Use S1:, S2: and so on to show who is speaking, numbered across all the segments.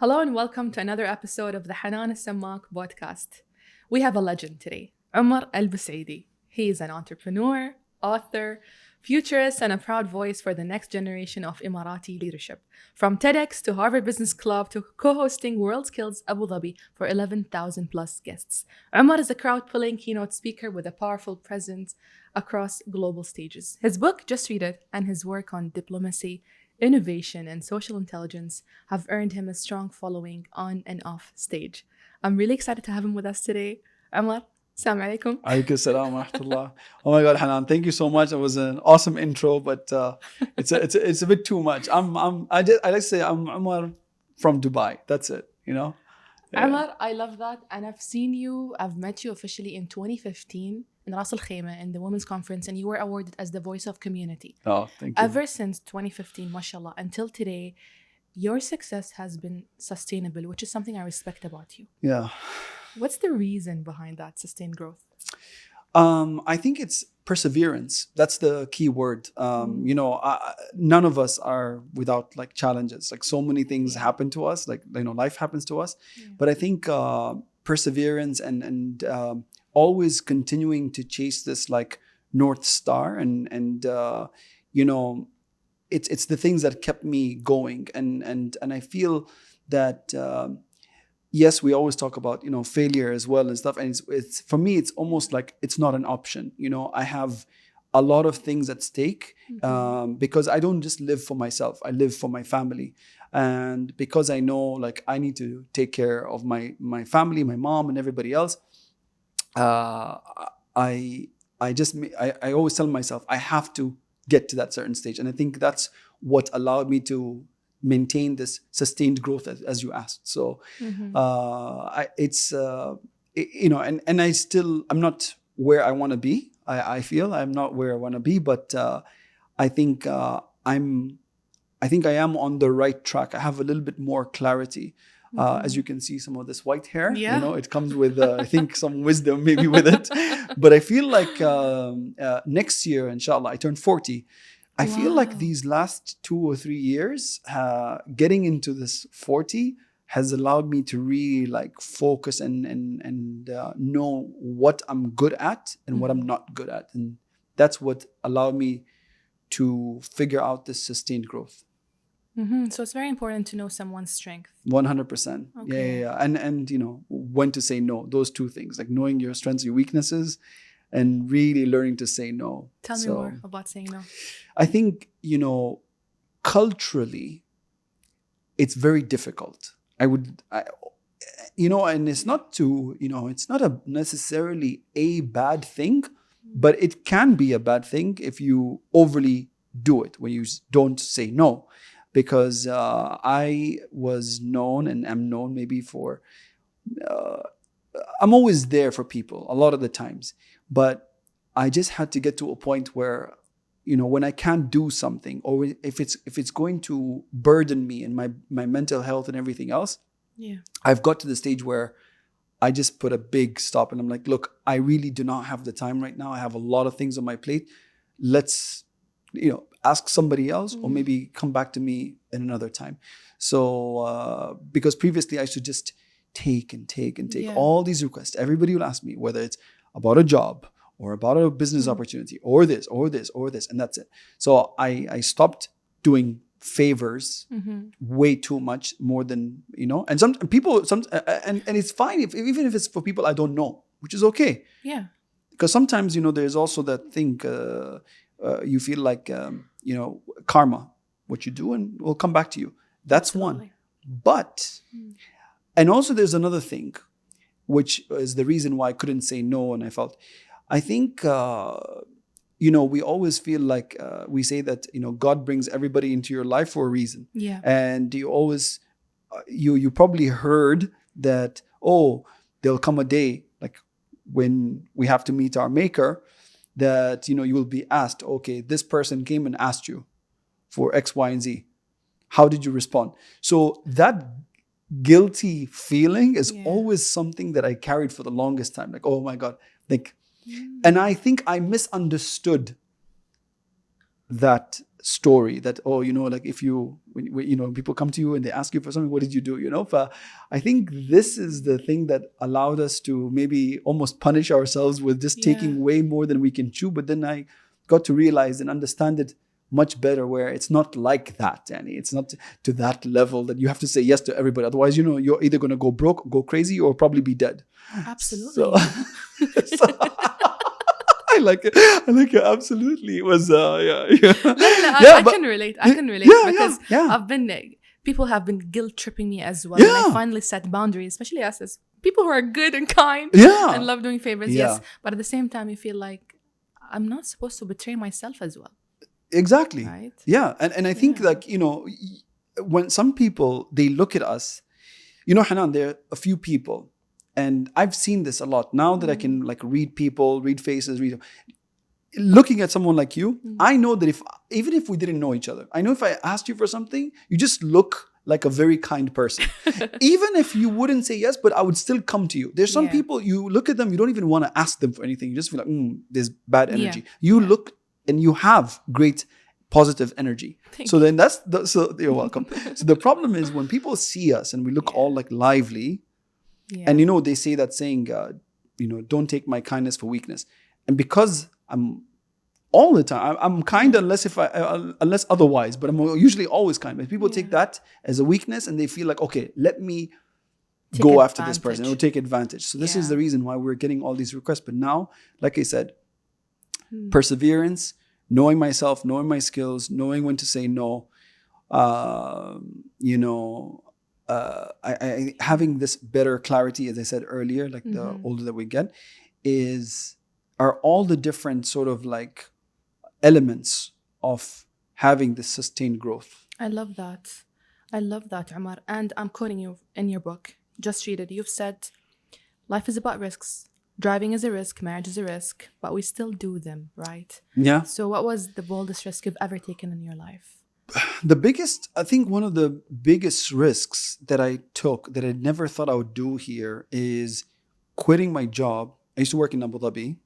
S1: Hello and welcome to another episode of the Hanan Samak podcast. We have a legend today, Omar Al Busaidy. He is an entrepreneur, author, futurist, and a proud voice for the next generation of Emirati leadership. From TEDx to Harvard Business Club to co-hosting World Skills Abu Dhabi for 11,000 plus guests. Omar is a crowd-pulling keynote speaker with a powerful presence across global stages. His book, Just Read It, and his work on diplomacy, innovation, and social intelligence have earned him a strong following on and off stage. I'm really excited to have him with us today. Omar, assalamu alaikum.
S2: Alaikum salam wa rahmatullah. Oh my God, Hanan, thank you so much. It was an awesome intro, but it's a bit too much. I like to say I'm Omar from Dubai. That's it, you know. Yeah.
S1: Omar, I love that. And I've met you officially in 2015 in Ras Al Khaimah in the Women's Conference, and you were awarded as the Voice of Community.
S2: Oh, thank you.
S1: Ever since 2015, mashallah, until today, your success has been sustainable, which is something I respect about you.
S2: Yeah.
S1: What's the reason behind that sustained growth?
S2: I think it's perseverance. That's the key word. None of us are without like challenges. Like so many things happen to us. Like life happens to us. Yeah. But I think perseverance and always continuing to chase this like North Star and it's the things that kept me going and I feel that. Yes, we always talk about failure as well and stuff, and it's for me it's almost like it's not an option. I have a lot of things at stake because I don't just live for myself. I live for my family, and because I know like I need to take care of my family, my mom, and everybody else. I always tell myself I have to get to that certain stage, and I think that's what allowed me to maintain this sustained growth as you asked. So I'm not where I want to be. I feel I'm not where I want to be, but I think I am on the right track. I have a little bit more clarity. As you can see, some of this white hair, it comes with, I think, some wisdom maybe with it. But I feel like next year, inshallah, I turn 40. I feel like these last 2 or 3 years, getting into this 40 has allowed me to really like focus and know what I'm good at and what I'm not good at. And that's what allowed me to figure out this sustained growth.
S1: So it's very important to know someone's strength.
S2: 100%.
S1: Okay.
S2: Yeah. And when to say no, those two things, like knowing your strengths, your weaknesses, and really learning to say no.
S1: Tell me more about saying no.
S2: I think, culturally, it's very difficult. And it's not it's not necessarily a bad thing, but it can be a bad thing if you overly do it, when you don't say no. Because I was known and am known maybe for, I'm always there for people a lot of the times. But I just had to get to a point where, when I can't do something, or if it's going to burden me and my mental health and everything else, I've got to the stage where I just put a big stop and I'm like, look, I really do not have the time right now. I have a lot of things on my plate. Let's, ask somebody else or maybe come back to me in another time. So, because previously I used to just take all these requests. Everybody will ask me whether it's about a job or about a business opportunity or this, and that's it. So I stopped doing favors way too much, more than, and some people, and it's fine even if it's for people I don't know, which is okay.
S1: Yeah.
S2: Because sometimes, there's also that thing, you feel like, karma, what you do and will come back to you. That's
S1: Absolutely.
S2: One. But, and also there's another thing, which is the reason why I couldn't say no. And I think, we always feel like we say that, God brings everybody into your life for a reason.
S1: Yeah.
S2: And you always, you probably heard that, there'll come a day, like when we have to meet our maker, that, you will be asked, okay, this person came and asked you for X, Y, and Z. How did you respond? So that guilty feeling is always something that I carried for the longest time. Like, oh my God. And I think I misunderstood that story that, oh, like if when people come to you and they ask you for something, what did you do? But I think this is the thing that allowed us to maybe almost punish ourselves with just taking way more than we can chew. But then I got to realize and understand it much better, where it's not like that, Danny. It's not to that level that you have to say yes to everybody. Otherwise, you're either going to go broke, go crazy, or probably be dead.
S1: Absolutely.
S2: So I like it. Absolutely. It was, yeah.
S1: I can relate. Because people have been guilt tripping me as well. And I finally set boundaries, especially us as people who are good and kind and love doing favors. Yes. But at the same time, you feel like I'm not supposed to betray myself as well.
S2: Exactly.
S1: Right?
S2: Yeah. And I think when some people, they look at us, Hanan, there are a few people, and I've seen this a lot now that I can read people, read faces, looking at someone like you, I know that even if we didn't know each other, I know if I asked you for something, you just look like a very kind person. Even if you wouldn't say yes, but I would still come to you. There's some people, you look at them, you don't even want to ask them for anything. You just feel like, there's bad energy. You look and you have great positive energy. Then so you're welcome. So the problem is when people see us and we look all like lively, and they say that saying, don't take my kindness for weakness. And because I'm all the time, I'm kind unless otherwise, but I'm usually always kind. But people take that as a weakness and they feel like, okay, let me go after this person or take advantage. So this is the reason why we're getting all these requests. But now, like I said, perseverance, knowing myself, knowing my skills, knowing when to say no, I having this better clarity, as I said earlier, like the older that we get, are all the different sort of like elements of having this sustained growth.
S1: I love that, Omar. And I'm quoting you in your book. Just read it. You've said, life is about risks. Driving is a risk, marriage is a risk, but we still do them, right?
S2: Yeah.
S1: So what was the boldest risk you've ever taken in your life?
S2: I think one of the biggest risks that I took that I never thought I would do here is quitting my job. I used to work in Abu Dhabi,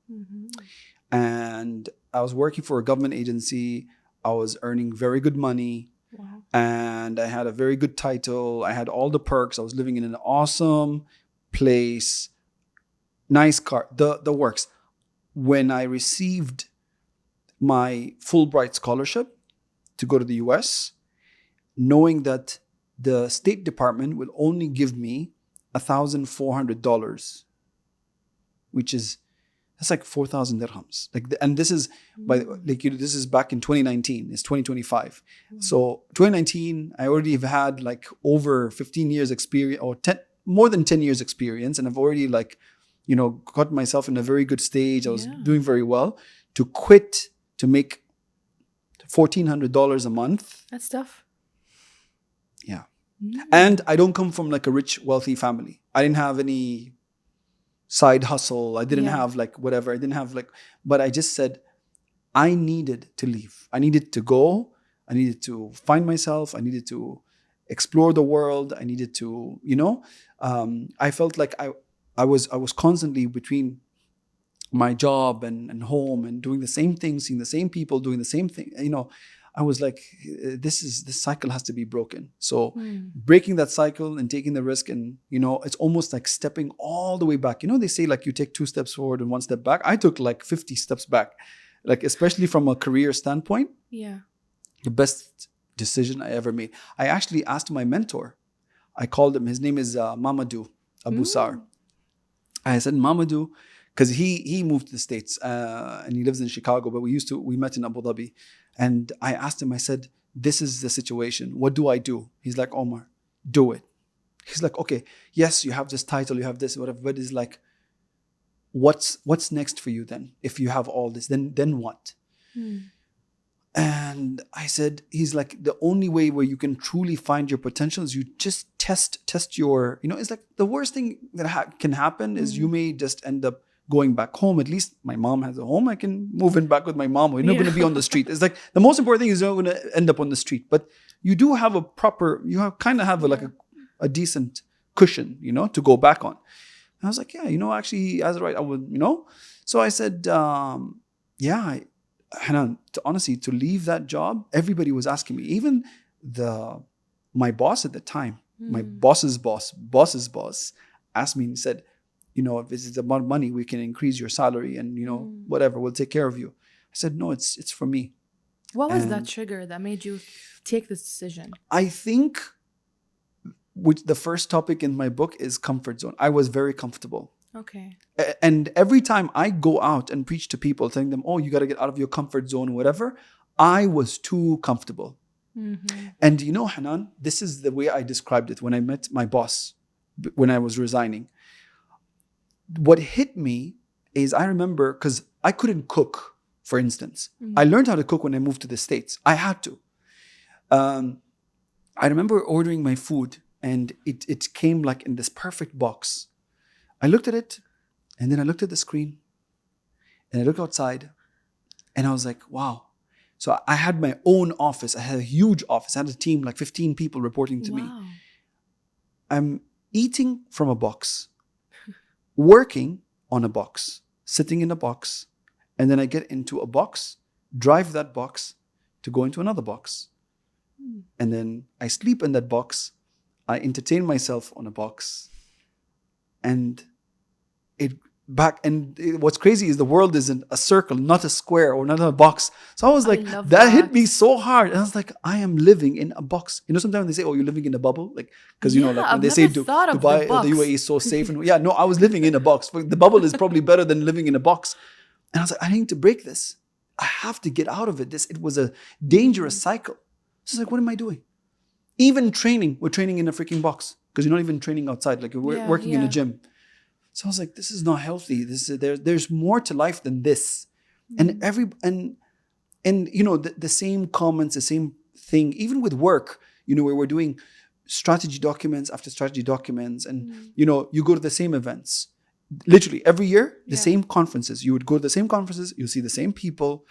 S2: and I was working for a government agency. I was earning very good money. Wow. And I had a very good title. I had all the perks. I was living in an awesome place. Nice car, the works. When I received my Fulbright scholarship to go to the US, knowing that the State Department will only give me $1,400, that's like 4,000 dirhams. And this is this is back in 2019. It's 2025. So 2019, I already have had like over 15 years experience, or more than 10 years experience, and I've already got myself in a very good stage. I was doing very well. To quit to make $1,400 a month.
S1: That's tough.
S2: Yeah. And I don't come from like a rich, wealthy family. I didn't have any side hustle. I didn't have like whatever. I didn't have like, but I just said, I needed to leave. I needed to go. I needed to find myself. I needed to explore the world. I needed to, I felt like I was constantly between my job and home and doing the same thing, seeing the same people, doing the same thing. I was like, this cycle has to be broken. So breaking that cycle and taking the risk, and it's almost like stepping all the way back. They say like you take 2 steps forward and 1 step back. I took like 50 steps back, like especially from a career standpoint.
S1: Yeah,
S2: the best decision I ever made. I actually asked my mentor. I called him. His name is Mamadou Abusar. I said, Mamadou, because he moved to the States and he lives in Chicago, but we met in Abu Dhabi. And I asked him, I said, this is the situation. What do I do? He's like, Omar, do it. He's like, okay, yes, you have this title, you have this, whatever, but it's like, what's next for you then? If you have all this, then what? And I said, he's like, the only way where you can truly find your potential is you just test your, it's like the worst thing that can happen is you may just end up going back home. At least my mom has a home. I can move in back with my mom. We're not going to be on the street. It's like the most important thing is you're not going to end up on the street. But you do have a decent cushion, to go back on. And I was like, actually he has it right. I would, So I said, Hanan, honestly, to leave that job, everybody was asking me. Even my boss at the time, my boss's boss asked me and said, if this is about money, we can increase your salary and, whatever, we'll take care of you. I said, no, it's for me.
S1: What was that trigger that made you take this decision?
S2: I think which the first topic in my book is comfort zone. I was very comfortable.
S1: Okay.
S2: And every time I go out and preach to people, telling them, oh, you got to get out of your comfort zone or whatever, I was too comfortable. Mm-hmm. And Hanan, this is the way I described it when I met my boss, when I was resigning. What hit me is I remember, because I couldn't cook, for instance. Mm-hmm. I learned how to cook when I moved to the States. I had to. I remember ordering my food and it came like in this perfect box. I looked at it and then I looked at the screen and I looked outside and I was like, wow. So I had my own office. I had a huge office. I had a team, like 15 people reporting to me. I'm eating from a box, working on a box, sitting in a box, and then I get into a box, drive that box to go into another box. And then I sleep in that box. I entertain myself on a box. And what's crazy is the world isn't a circle, not a square or not a box. So I was like, that hit me so hard. And I was like, I am living in a box. Sometimes they say, oh, you're living in a bubble. Like, because, like when they say Dubai or the UAE is so safe. And no, I was living in a box. The bubble is probably better than living in a box. And I was like, I need to break this. I have to get out of it. It was a dangerous cycle. So I was like, what am I doing? Even training, we're training in a freaking box. Because you're not even training outside. Like you're working in a gym. So I was like, this is not healthy. There's more to life than this. Mm-hmm. And the same comments, the same thing, even with work, where we're doing strategy documents after strategy documents, and you go to the same events. Literally every year, the same conferences. You would go to the same conferences, you see the same people.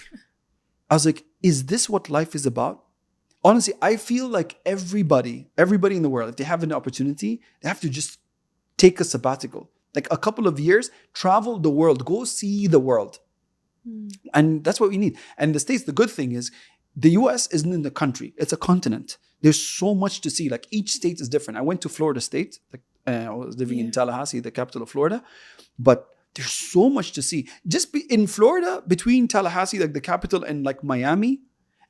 S2: I was like, is this what life is about? Honestly, I feel like everybody in the world, if they have an opportunity, they have to just take a sabbatical. Like a couple of years, travel the world, go see the world. And that's what we need. And the States, the good thing is, the US isn't in the country, it's a continent. There's so much to see. Like each state is different. I went to Florida State. I was living in Tallahassee, the capital of Florida. But there's so much to see. Just in Florida, between Tallahassee, like the capital, and like Miami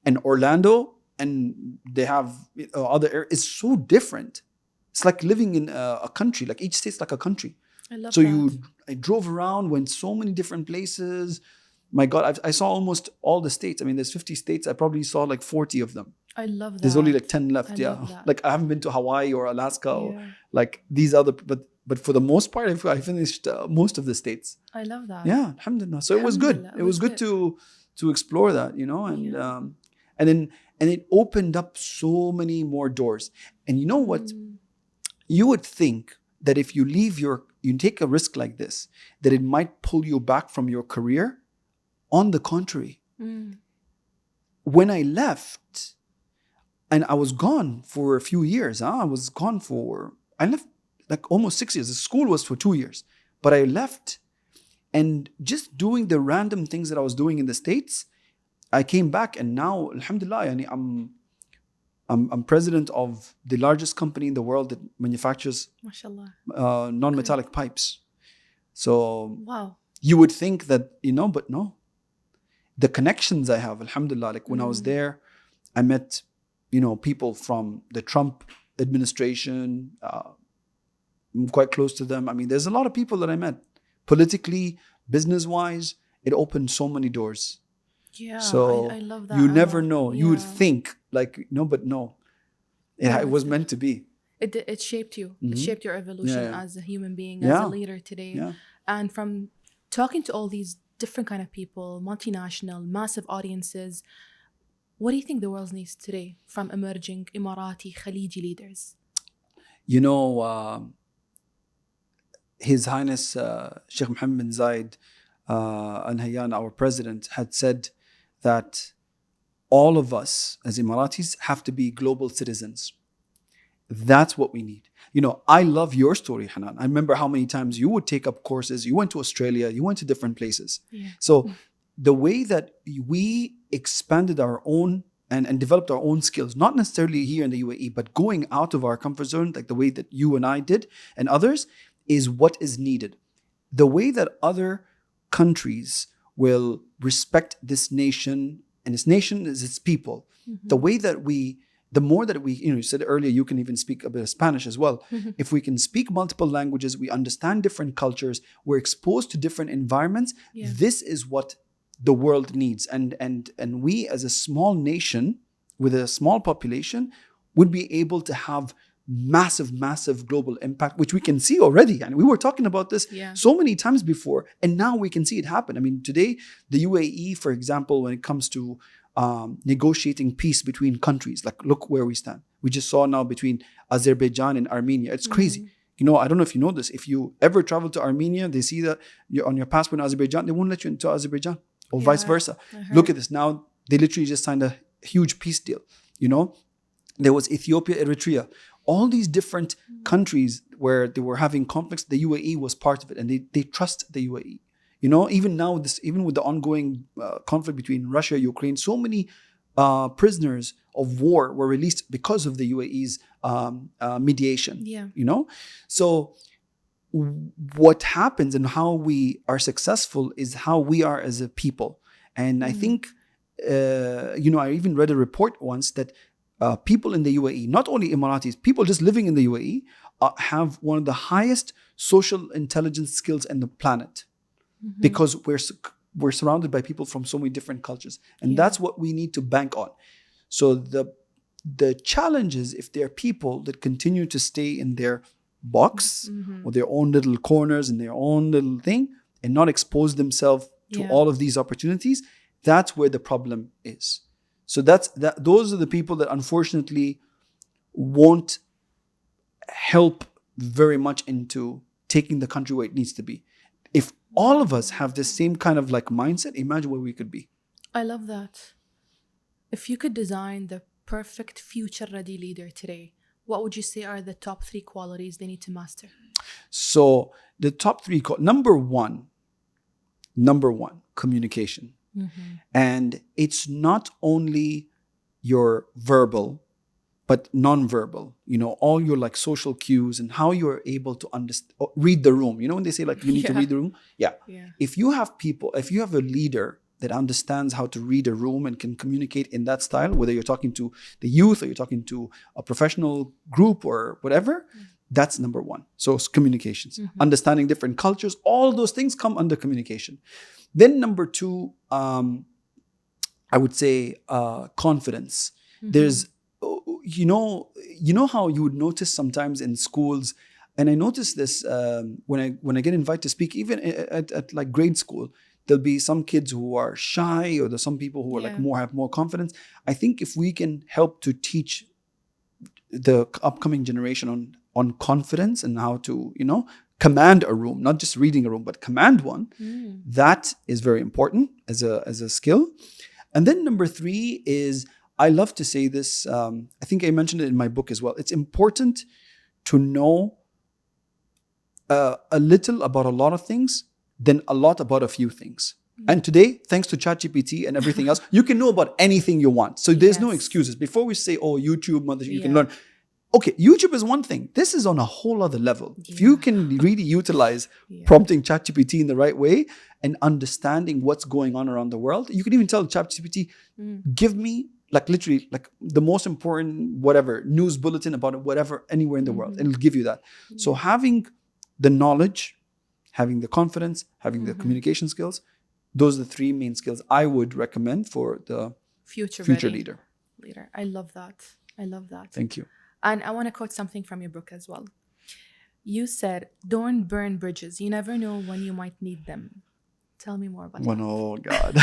S2: and Orlando, and they have other areas, it's so different. It's like living in a country. Like each state's like a country.
S1: I love that.
S2: I drove around, went so many different places. My God, I saw almost all the states. I mean, there's 50 states. I probably saw like 40 of them.
S1: I love that.
S2: There's only like 10 left. Like I haven't been to Hawaii or Alaska or like these other, but for the most part, I finished most of the states.
S1: I love that.
S2: Yeah, alhamdulillah. So it was good. It was good to explore that, and it opened up so many more doors. And you know what? You would think that if you you take a risk like this, that it might pull you back from your career. On the contrary, when I left, and I was gone for a few years. I left like almost 6 years. The school was for 2 years, but I left, and just doing the random things that I was doing in the States, I came back, and now, alhamdulillah, I'm president of the largest company in the world that manufactures non-metallic pipes. So
S1: wow,
S2: you would think that, but no. The connections I have, alhamdulillah, like when I was there, I met, people from the Trump administration. I'm quite close to them. I mean, there's a lot of people that I met. Politically, business-wise, it opened so many doors.
S1: Yeah,
S2: so
S1: I love that.
S2: You never know. You would think like, but no. It was meant to be.
S1: It shaped you. It shaped your evolution as a human being, as a leader today. Yeah. And from talking to all these different kind of people, multinational, massive audiences, what do you think the world needs today from emerging Emirati, Khaliji leaders?
S2: His Highness Sheikh Mohammed bin Zayed Al Nahyan, our president, had said that all of us as Emiratis have to be global citizens. That's what we need. I love your story, Hanan. I remember how many times you would take up courses. You went to Australia. You went to different places. Yeah. So the way that we expanded our own and developed our own skills, not necessarily here in the UAE, but going out of our comfort zone, like the way that you and I did and others, is what is needed. The way that other countries will respect this nation, and this nation is its people. The way that the more that we, you said earlier, you can even speak a bit of Spanish as well. If we can speak multiple languages, we understand different cultures, we're exposed to different environments. This is what the world needs. And we as a small nation with a small population would be able to have massive global impact, which we can see already. And we were talking about this so many times before, and now we can see it happen. I mean, today, the UAE, for example, when it comes to negotiating peace between countries, like look where we stand. We just saw now between Azerbaijan and Armenia. It's crazy. I don't know if you know this. If you ever travel to Armenia, they see that you're on your passport in Azerbaijan, they won't let you into Azerbaijan, or vice versa. Look at this. Now, they literally just signed a huge peace deal. There was Ethiopia, Eritrea. All these different countries where they were having conflicts, the UAE was part of it, and they trust the UAE. Even now, even with the ongoing conflict between Russia and Ukraine, so many prisoners of war were released because of the UAE's mediation. So what happens and how we are successful is how we are as a people. And I think, I even read a report once that people in the UAE, not only Emiratis, people just living in the UAE, have one of the highest social intelligence skills in the planet, because we're surrounded by people from so many different cultures, and that's what we need to bank on. So the challenge is, if there are people that continue to stay in their box or their own little corners and their own little thing, and not expose themselves to all of these opportunities, that's where the problem is. So those are the people that unfortunately won't help very much into taking the country where it needs to be. If all of us have this same kind of like mindset, imagine where we could be.
S1: I love that. If you could design the perfect future-ready leader today, what would you say are the top 3 qualities they need to master?
S2: So the top 3, number one, communication. And it's not only your verbal, but non-verbal, all your like social cues and how you're able to read the room. When they say like you need to read the room. If you have a leader that understands how to read a room and can communicate in that style, whether you're talking to the youth or you're talking to a professional group or whatever, that's number one. So it's communications, understanding different cultures, all those things come under communication. Then number 2, I would say confidence. There's, you know how you would notice sometimes in schools, and I noticed this when I get invited to speak, even at like grade school, there'll be some kids who are shy, or there's some people who are like have more confidence. I think if we can help to teach the upcoming generation on confidence and how to, command a room, not just reading a room, but command one, that is very important as a skill. And then number 3 is, I love to say this, I think I mentioned it in my book as well. It's important to know a little about a lot of things, than a lot about a few things. And today, thanks to ChatGPT and everything else, you can know about anything you want. So there's no excuses. Before we say, YouTube, you can learn. Okay, YouTube is one thing. This is on a whole other level. If you can really utilize prompting ChatGPT in the right way and understanding what's going on around the world, you can even tell ChatGPT, give me like literally like the most important whatever news bulletin about whatever anywhere in the world, and it'll give you that. So having the knowledge, having the confidence, having the communication skills, those are the 3 main skills I would recommend for the future leader.
S1: I love that.
S2: Thank you.
S1: And I want to quote something from your book as well. You said, don't burn bridges. You never know when you might need them. Tell me more about that.
S2: Oh, God.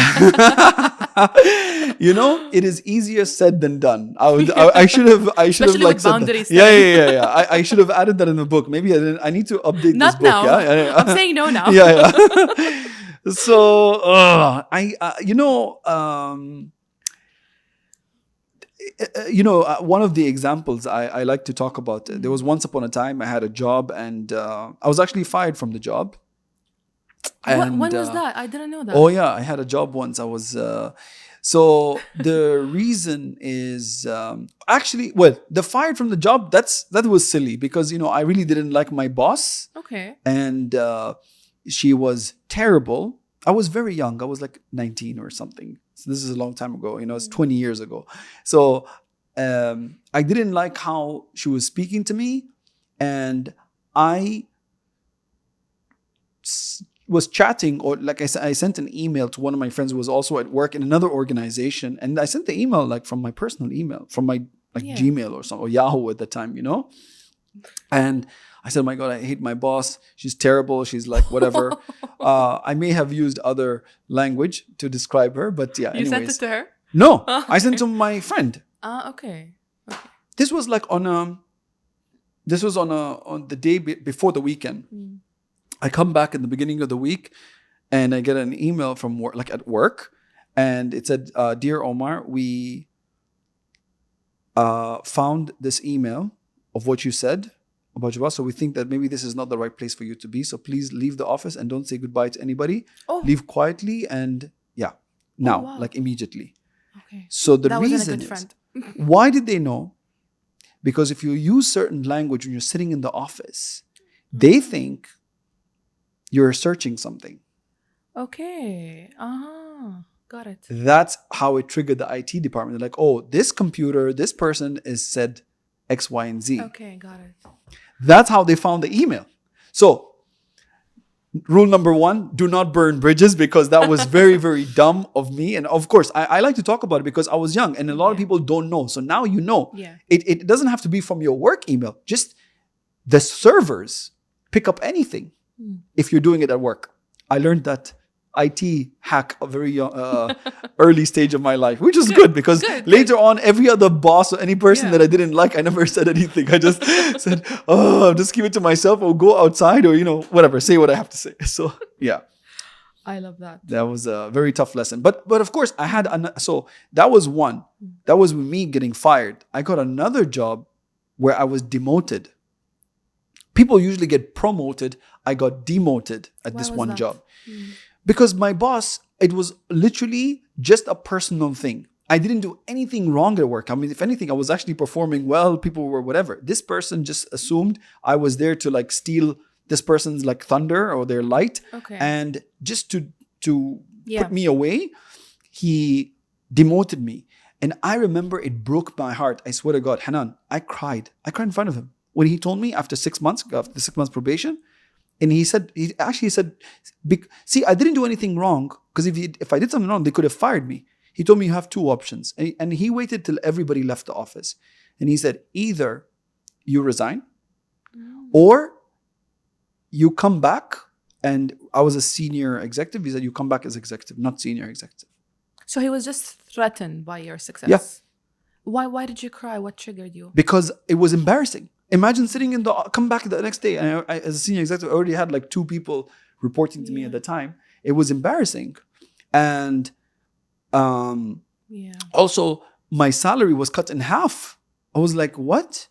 S2: It is easier said than done. I should have
S1: Especially
S2: like
S1: with boundaries.
S2: Yeah. I should have added that in the book. Maybe I need to update
S1: Not
S2: this book.
S1: now. I'm saying no now.
S2: So, one of the examples I like to talk about, there was once upon a time I had a job, and I was actually fired from the job. And
S1: when was that? I didn't know that.
S2: oh yeah, I had a job once. I was so the reason is actually, well, the fired from the job, that was silly because I really didn't like my boss,
S1: Okay.
S2: and she was terrible. I was very young. I was like 19 or something. So this is a long time ago. It's 20 years ago. So I didn't like how she was speaking to me, and I was chatting, or like I sent an email to one of my friends who was also at work in another organization, and I sent the email like from my personal email, from my Gmail or something, or Yahoo at the time, and I said, "My God, I hate my boss. She's terrible. She's like whatever." I may have used other language to describe her, but yeah.
S1: You sent it to her?
S2: No, I sent to my friend.
S1: Okay.
S2: This was like on the day before the weekend. I come back in the beginning of the week, and I get an email from work, like at work, and it said, "Dear Omar, we found this email of what you said about your boss. So we think that maybe this is not the right place for you to be. So please leave the office and don't say goodbye to anybody.
S1: Oh.
S2: Leave quietly and now,
S1: wow.
S2: like immediately."
S1: Okay.
S2: So the
S1: that
S2: reason
S1: wasn't a good friend.
S2: why did they know? Because if you use certain language when you're sitting in the office, they think you're searching something.
S1: Okay. Got it.
S2: That's how it triggered the IT department. They're like, "Oh, this computer, this person is said X, Y, and Z."
S1: Okay, got it.
S2: That's how they found the email. So, rule number 1, do not burn bridges, because that was very, very dumb of me. And of course, I like to talk about it because I was young and a lot of people don't know. So now you know.
S1: Yeah.
S2: It doesn't have to be from your work email. Just the servers pick up anything if you're doing it at work. I learned that IT hack a very young, early stage of my life, which is good because later on, every other boss or any person that I didn't like, I never said anything. I just said, "Oh, just keep it to myself, or go outside, or whatever, say what I have to say." So yeah,
S1: I love that.
S2: that was a very tough lesson. But of course, I had so that was one. That was with me getting fired. I got another job where I was demoted. People usually get promoted. I got demoted at this one job. Because my boss, it was literally just a personal thing. I didn't do anything wrong at work. I mean, if anything, I was actually performing well. People were whatever. This person just assumed I was there to like steal this person's like thunder or their light.
S1: Okay.
S2: And just to put me away, he demoted me. And I remember it broke my heart. I swear to God, Hanan, I cried. I cried in front of him. When he told me after 6 months probation, and he said, "See, I didn't do anything wrong, because if I did something wrong, they could have fired me." He told me, "You have 2 options." And he waited till everybody left the office. And he said, "Either you resign or you come back." And I was a senior executive. He said, "You come back as executive, not senior executive."
S1: So he was just threatened by your success.
S2: Yeah.
S1: Why did you cry? What triggered you?
S2: Because it was embarrassing. Imagine sitting come back the next day. And I, as a senior executive, I already had like 2 people reporting to me at the time. It was embarrassing. And also my salary was cut in half. I was like, what?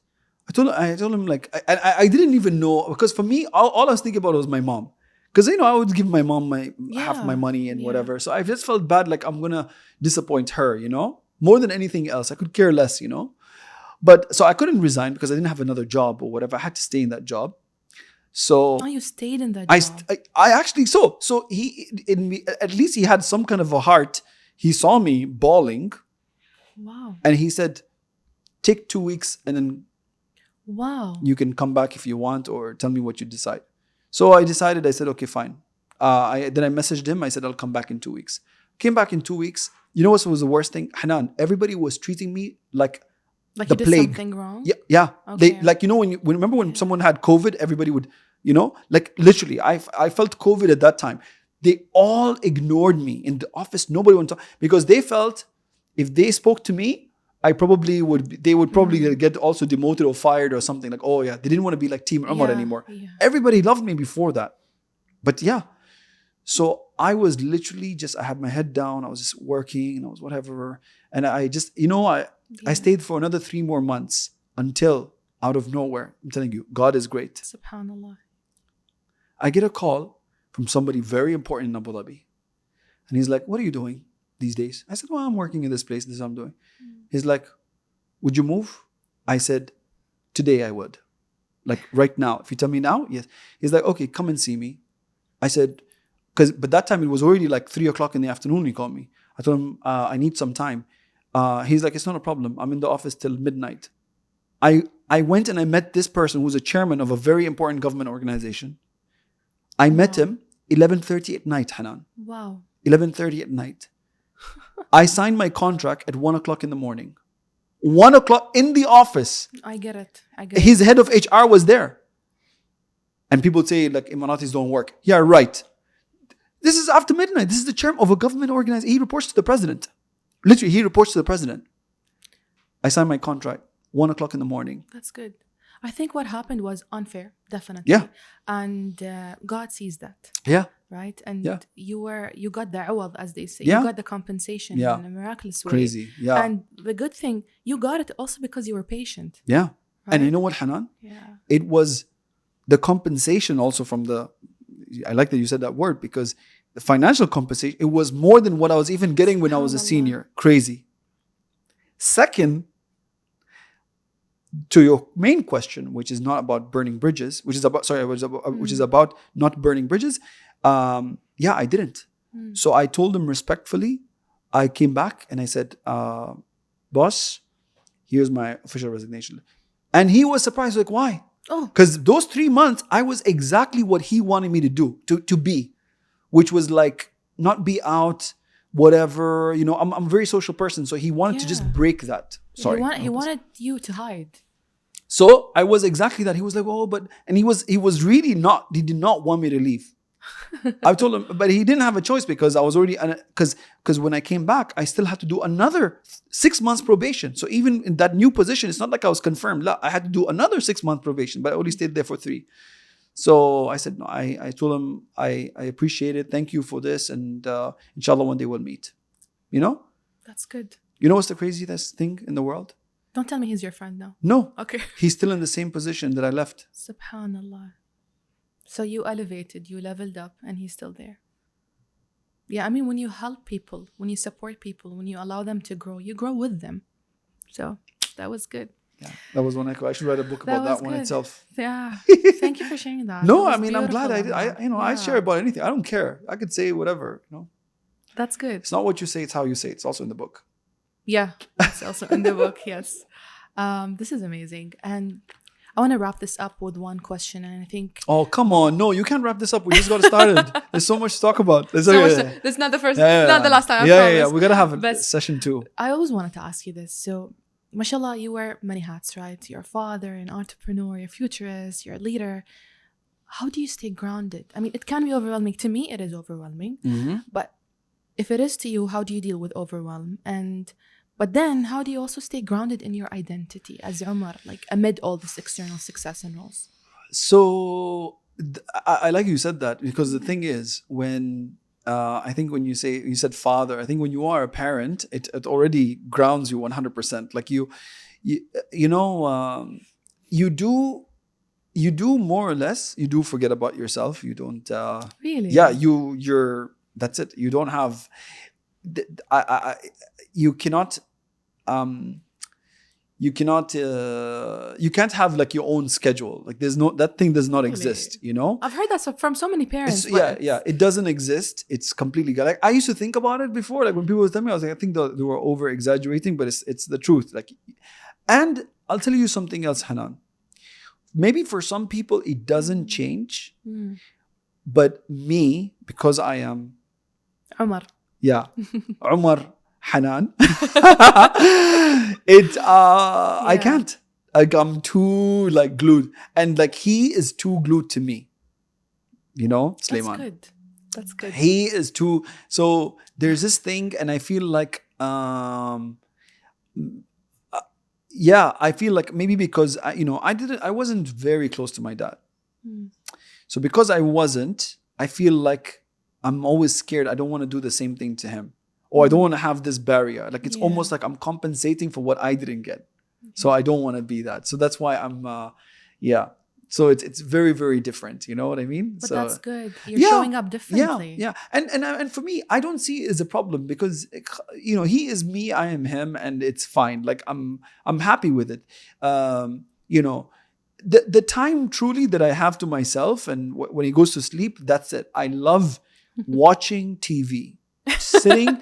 S2: I told him like, I didn't even know, because for me, all I was thinking about was my mom. Because, I would give my mom half my money and whatever. So I just felt bad, like I'm going to disappoint her, more than anything else. I could care less, But so I couldn't resign because I didn't have another job or whatever. I had to stay in that job. So
S1: you stayed in that job.
S2: I actually so he at least he had some kind of a heart. He saw me bawling.
S1: Wow.
S2: And he said, "Take 2 weeks and then you can come back if you want, or tell me what you decide." So I decided. I said, "Okay, fine." Then I messaged him. I said, "I'll come back in 2 weeks." Came back in 2 weeks. You know what was the worst thing? Hanan, everybody was treating me like the
S1: you did
S2: plague.
S1: Something wrong?
S2: Yeah.
S1: Okay.
S2: They remember when someone had COVID, everybody would, like literally, I felt COVID at that time. They all ignored me in the office. Nobody wanted to talk, because they felt if they spoke to me, they would probably get also demoted or fired or something. Like, oh yeah, they didn't want to be like Team Umar anymore.
S1: Yeah.
S2: Everybody loved me before that. But yeah. So I was literally I had my head down. I was just working and I was whatever. And I just, I stayed for another 3 more months until out of nowhere, I'm telling you, God is great.
S1: Subhanallah.
S2: I get a call from somebody very important in Abu Dhabi. And he's like, what are you doing these days? I said, well, I'm working in this place. This is what I'm doing. He's like, would you move? I said, today I would. Like right now. If you tell me now, yes. He's like, okay, come and see me. I said, but that time it was already like 3 o'clock in the afternoon. He called me. I told him, I need some time. He's like, it's not a problem. I'm in the office till midnight. I went and I met this person who's a chairman of a very important government organization. I met him 11:30 at night, Hanan.
S1: Wow.
S2: 11:30 at night. I signed my contract at 1 o'clock in the morning. 1 o'clock in the office.
S1: I get it.
S2: His head of HR was there. And people say like Emiratis don't work. Yeah, right. This is after midnight. This is the chairman of a government organization. He reports to the president. Literally, he reports to the president. I signed my contract 1 o'clock in the morning.
S1: That's good. I think what happened was unfair, definitely.
S2: Yeah.
S1: And God sees that.
S2: Yeah.
S1: Right? And
S2: Yeah.
S1: you got the awad, as they say.
S2: Yeah.
S1: You got the compensation
S2: Yeah.
S1: in a miraculous way.
S2: Crazy. Yeah.
S1: And the good thing, you got it also because you were patient.
S2: Yeah.
S1: Right?
S2: And you know what, Hanan?
S1: Yeah.
S2: It was the compensation also from I like that you said that word, because the financial compensation, it was more than what I was even getting when I was a senior. Crazy. Second, to your main question, which is not about burning bridges, which is about not burning bridges. Yeah, I didn't. So I told him respectfully. I came back and I said, boss, here's my official resignation. And he was surprised, like, why? Because those 3 months, I was exactly what he wanted me to do, to be, which was like not be out, whatever. You know, I'm a very social person, so he wanted to just break that. Sorry,
S1: he wanted you to hide.
S2: So I was exactly that. He was like, and he was really not. He did not want me to leave. I told him, but he didn't have a choice because I was already, because when I came back, I still had to do another 6 months probation. So even in that new position, it's not like I was confirmed. I had to do another 6 month probation, but I only stayed there for 3. So I said, no, I told him, I appreciate it. Thank you for this. And inshallah, one day we'll meet. You know?
S1: That's good.
S2: You know what's the craziest thing in the world?
S1: Don't tell me he's your friend now.
S2: No.
S1: Okay.
S2: He's still in the same position that I left.
S1: Subhanallah. So you elevated, you leveled up, and he's still there. Yeah, I mean, when you help people, when you support people, when you allow them to grow, you grow with them. So that was good.
S2: Yeah, that was one I should write a book about that one itself.
S1: Yeah. Thank you for sharing that.
S2: No, I mean, I'm glad I
S1: I
S2: share about anything. I don't care. I could say whatever, you know.
S1: That's good.
S2: It's not what you say, it's how you say it. It's also in the book.
S1: Yeah, it's also in the book, yes. This is amazing. And I want to wrap this up with one question, and I think...
S2: Oh, come on. No, you can't wrap this up. We just got started. There's so much to talk about.
S1: This is not the first, not the last time, I promise.
S2: Yeah. We got to have a session 2.
S1: I always wanted to ask you this. So, mashallah, you wear many hats, right? You're a father, an entrepreneur, you're a futurist, you're a leader. How do you stay grounded? I mean, it can be overwhelming. To me, it is overwhelming.
S2: Mm-hmm.
S1: But if it is to you, how do you deal with overwhelm? But then, how do you also stay grounded in your identity as Omar, like amid all this external success and roles?
S2: So, I like you said that, because the thing is, when I think when you said father, I think when you are a parent, it already grounds you 100%. Like you do more or less. You do forget about yourself. You don't.
S1: Really?
S2: Yeah. You're. That's it. You don't have. You cannot. You can't have like your own schedule. Like that thing does not exist, you know?
S1: I've heard that from so many parents.
S2: It doesn't exist. It's completely like I used to think about it before. Like when people would tell me, I was like, I think they were over exaggerating, but it's the truth. Like, and I'll tell you something else, Hanan. Maybe for some people it doesn't change, but me, because I am
S1: Omar.
S2: Yeah, Omar Hanan. I can't. Like I'm too like glued, and like he is too glued to me. You know, Sulaiman.
S1: That's good.
S2: He is too. So there's this thing, and I feel like, I feel like maybe because I wasn't very close to my dad. So because I wasn't, I feel like I'm always scared. I don't want to do the same thing to him. Or I don't want to have this barrier. Like it's almost like I'm compensating for what I didn't get. So I don't want to be that. So that's why I'm, So it's very, very different. You know what I mean?
S1: But
S2: So
S1: that's good. You're showing up differently.
S2: yeah. And for me, I don't see it as a problem because he is me, I am him, and it's fine. Like I'm happy with it. The time truly that I have to myself, and when he goes to sleep, that's it. I love watching TV, sitting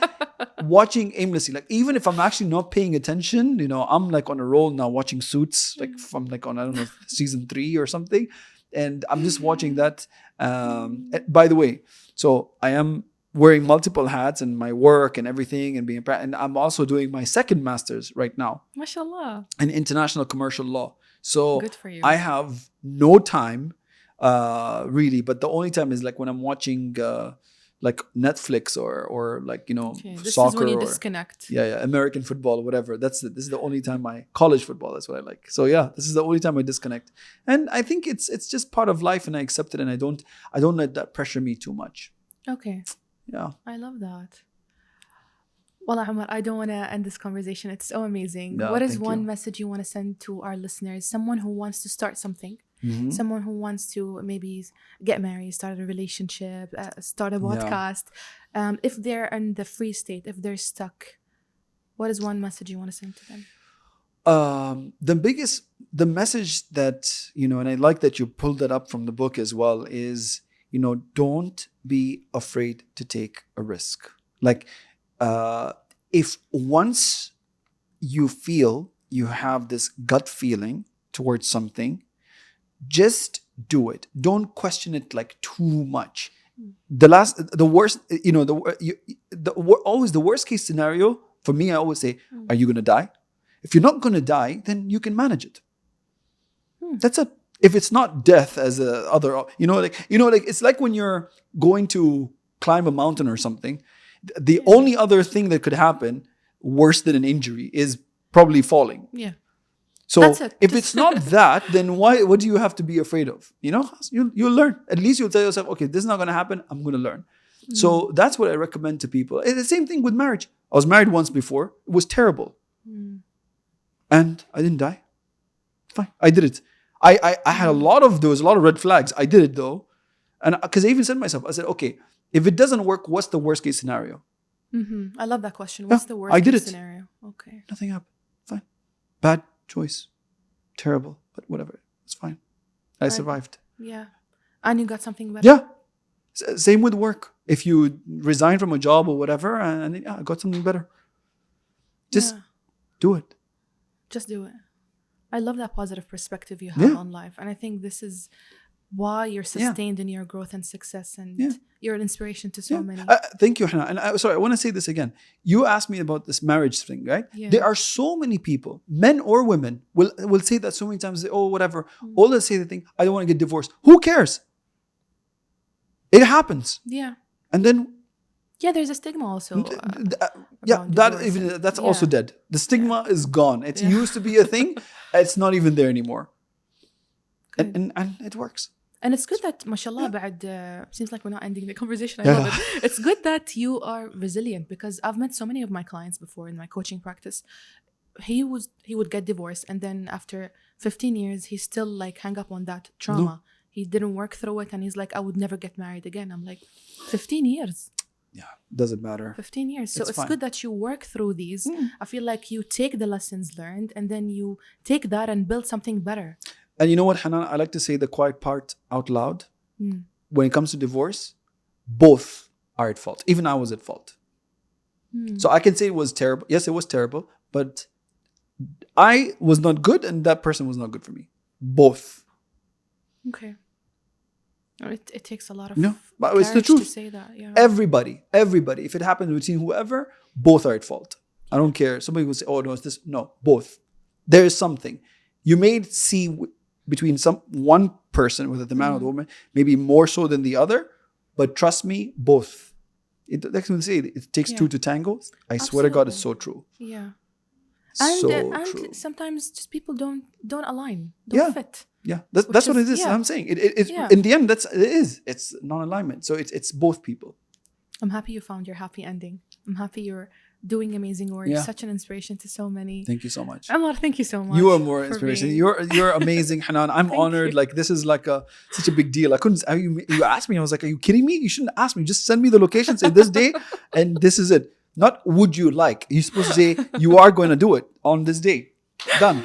S2: watching aimlessly. Like even if I'm actually not paying attention, I'm like on a roll now watching Suits, like from like on, I don't know, season 3 or something, and I'm just watching that. By the way, so I am wearing multiple hats and my work and everything, and and I'm also doing my second master's right now,
S1: MashaAllah.
S2: in international commercial law. So
S1: Good for you.
S2: I have no time, really, but the only time is like when I'm watching like Netflix or like
S1: This
S2: soccer,
S1: is when you
S2: or
S1: disconnect.
S2: American football, whatever. This is the only time college football. That's what I like. So yeah, this is the only time I disconnect, and I think it's just part of life, and I accept it, and I don't let that pressure me too much.
S1: Okay.
S2: Yeah.
S1: I love that. Well, Omar, I don't want to end this conversation. It's so amazing.
S2: No,
S1: What is
S2: thank
S1: one
S2: you.
S1: message you want to send to our listeners? Someone who wants to start something,
S2: Mhm.
S1: someone who wants to maybe get married, start a relationship, start a podcast. If they're in the free state, if they're stuck, what is one message you want to send to them?
S2: The message that, and I like that you pulled that up from the book as well, is, don't be afraid to take a risk. Like, if once you feel you have this gut feeling towards something, just do it. Don't question it like too much. Always the worst case scenario for me, I always say, are you going to die? If you're not going to die, then you can manage it. That's it. If it's not death as a other, it's like when you're going to climb a mountain or something, the only other thing that could happen worse than an injury is probably falling.
S1: Yeah.
S2: So
S1: That's it.
S2: if it's not that, then what do you have to be afraid of? You'll learn. At least you'll tell yourself, okay, this is not going to happen. I'm going to learn. So that's what I recommend to people. It's the same thing with marriage. I was married once before. It was terrible. And I didn't die. Fine. I did it. I had there was a lot of red flags. I did it though. And because I even said to myself, I said, okay, if it doesn't work, what's the worst case scenario?
S1: I love that question. What's the worst
S2: I did
S1: case
S2: it.
S1: scenario? Okay.
S2: Nothing happened. Fine. Bad choice. Terrible. But whatever. It's fine. I survived.
S1: Yeah. And you got something better.
S2: Yeah. Same with work. If you resign from a job or whatever, and I got something better. Just do it.
S1: Just do it. I love that positive perspective you have on life. And I think this is why you're sustained in your growth and success, and you're an inspiration to so many.
S2: Thank you, Hannah. And I want to say this again. You asked me about this marriage thing, right?
S1: Yeah.
S2: There are so many people, men or women, will say that so many times. Oh, whatever. All they say the thing, I don't want to get divorced. Who cares? It happens.
S1: Yeah.
S2: And then
S1: there's a stigma also.
S2: That's also dead. The stigma is gone. It used to be a thing. It's not even there anymore. And it works.
S1: And it's good that, mashallah, seems like we're not ending the conversation. I love it. It's good that you are resilient, because I've met so many of my clients before in my coaching practice. He would get divorced, and then after 15 years, he still like hang up on that trauma. No. He didn't work through it, and he's like, I would never get married again. I'm like, 15 years.
S2: Yeah, doesn't matter. 15
S1: years. So it's good that you work through these. I feel like you take the lessons learned, and then you take that and build something better.
S2: And you know what, Hanan? I like to say the quiet part out loud. When it comes to divorce, both are at fault. Even I was at fault. So I can say it was terrible. Yes, it was terrible. But I was not good, and that person was not good for me. Both.
S1: Okay. It takes a lot of
S2: but it's the truth.
S1: To say that. Yeah.
S2: Everybody. If it happens between whoever, both are at fault. I don't care. Somebody will say, oh, no, it's this. No, both. There is something. You may see between one person, whether the man or the woman, maybe more so than the other, but trust me, both. Like we say, it takes two to tango. I swear to God, it's so true.
S1: Yeah.
S2: And
S1: sometimes just people don't align, don't fit.
S2: Yeah, that's what it is. I'm saying in the end, it is. It's non-alignment. So it's both people.
S1: I'm happy you found your happy ending. I'm happy you're doing amazing work.
S2: Yeah.
S1: Such an inspiration to so many.
S2: Thank you so much.
S1: Omar, thank you so much.
S2: You are more
S1: for
S2: inspiration.
S1: being-
S2: You're amazing, Hanan. I'm
S1: Thank
S2: honored.
S1: you.
S2: Like this is like such a big deal. I couldn't. You asked me. I was like, "Are you kidding me? You shouldn't ask me. Just send me the location. Say this day, and this is it. Not would you like. You're supposed to say you are going to do it on this day. Done.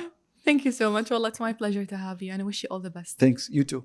S1: Thank you so much. Well, it's my pleasure to have you, and I wish you all the best.
S2: Thanks. You too.